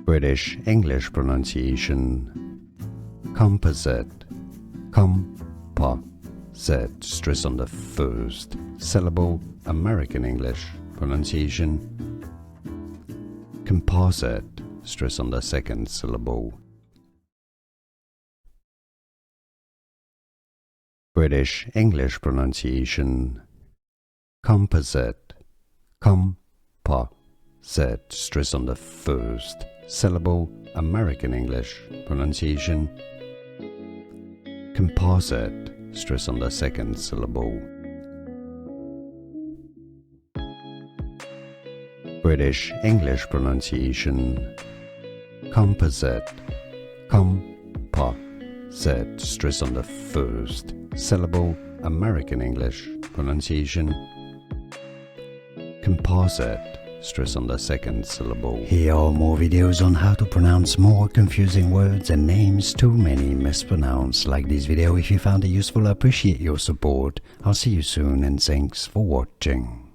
British English pronunciation. Composite. Composite. Stress on the first syllable. American English pronunciation. Composite. Stress on the second syllable. British English pronunciation. Composite. Composite. Stress on the first syllable. American English pronunciation. Composite. Stress on the second syllable. British English pronunciation. Composite. Composite. Stress on the first syllable. American English pronunciation. Composite. Stress on the second syllable. Here are more videos on how to pronounce more confusing words and names too many mispronounced. Like this video if you found it useful. I appreciate your support. I'll see you soon and thanks for watching.